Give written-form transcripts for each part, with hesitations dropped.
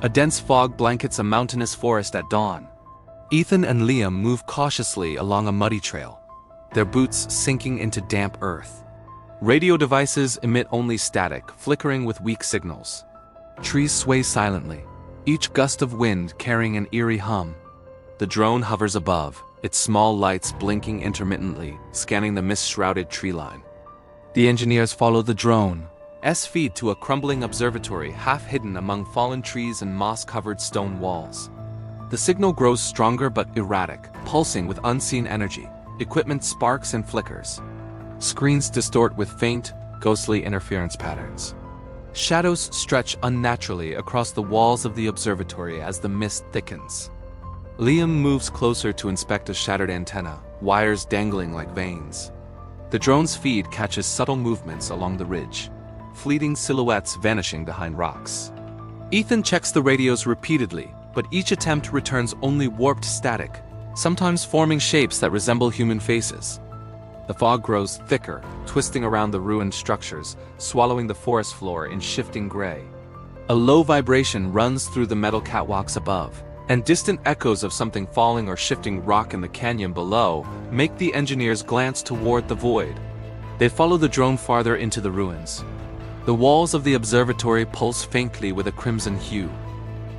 A dense fog blankets a mountainous forest at dawn. Ethan and Liam move cautiously along a muddy trail, their boots sinking into damp earth. Radio devices emit only static, flickering with weak signals. Trees sway silently, each gust of wind carrying an eerie hum. The drone hovers above, its small lights blinking intermittently, scanning the mist-shrouded tree line. The engineers follow the drone's feed to a crumbling observatory half hidden among fallen trees and moss-covered stone walls. The signal grows stronger but erratic, pulsing with unseen energy. Equipment sparks and flickers. Screens distort with faint, ghostly interference patterns. Shadows stretch unnaturally across the walls of the observatory as the mist thickens. Liam moves closer to inspect a shattered antenna, wires dangling like veins. The drone's feed catches subtle movements along the ridge, fleeting silhouettes vanishing behind rocks. Ethan checks the radios repeatedly, but each attempt returns only warped static, sometimes forming shapes that resemble human faces. The fog grows thicker, twisting around the ruined structures, swallowing the forest floor in shifting gray. A low vibration runs through the metal catwalks above, and distant echoes of something falling or shifting rock in the canyon below make the engineers glance toward the void. They follow the drone farther into the ruins. The walls of the observatory pulse faintly with a crimson hue.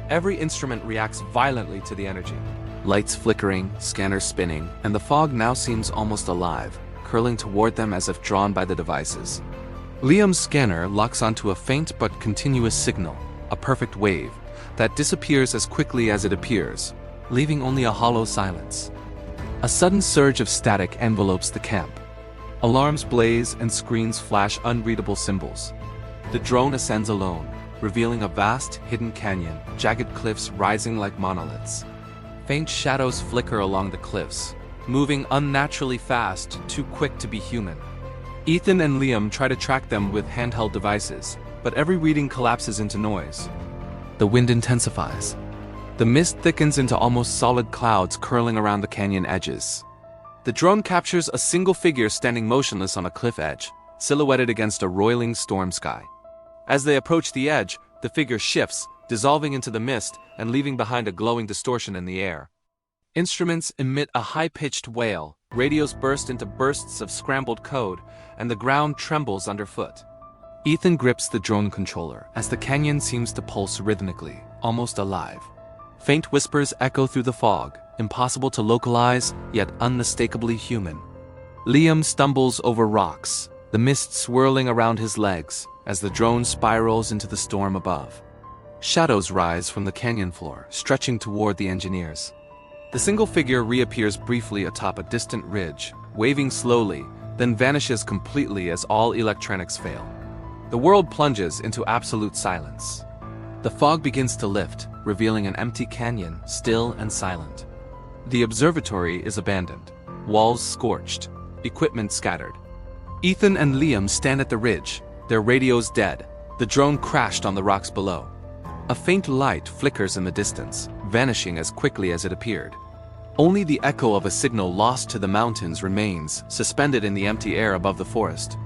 Every instrument reacts violently to the energy. Lights flickering, scanners spinning, and the fog now seems almost alive, curling toward them as if drawn by the devices. Liam's scanner locks onto a faint but continuous signal, a perfect wave, that disappears as quickly as it appears, leaving only a hollow silence. A sudden surge of static envelopes the camp. Alarms blaze and screens flash unreadable symbols. The drone ascends alone, revealing a vast, hidden canyon, jagged cliffs rising like monoliths. Faint shadows flicker along the cliffs, moving unnaturally fast, too quick to be human. Ethan and Liam try to track them with handheld devices, but every reading collapses into noise. The wind intensifies. The mist thickens into almost solid clouds curling around the canyon edges. The drone captures a single figure standing motionless on a cliff edge, silhouetted against a roiling storm sky. As they approach the edge, the figure shifts, dissolving into the mist and leaving behind a glowing distortion in the air. Instruments emit a high-pitched wail, radios burst into bursts of scrambled code, and the ground trembles underfoot. Ethan grips the drone controller as the canyon seems to pulse rhythmically, almost alive. Faint whispers echo through the fog, impossible to localize, yet unmistakably human. Liam stumbles over rocks, the mist swirling around his legs as the drone spirals into the storm above. Shadows rise from the canyon floor, stretching toward the engineers. The single figure reappears briefly atop a distant ridge, waving slowly, then vanishes completely as all electronics fail. The world plunges into absolute silence. The fog begins to lift, revealing an empty canyon, still and silent. The observatory is abandoned, walls scorched, equipment scattered. Ethan and Liam stand at the ridge, their radios dead. The drone crashed on the rocks below. A faint light flickers in the distance, vanishing as quickly as it appeared. Only the echo of a signal lost to the mountains remains, suspended in the empty air above the forest.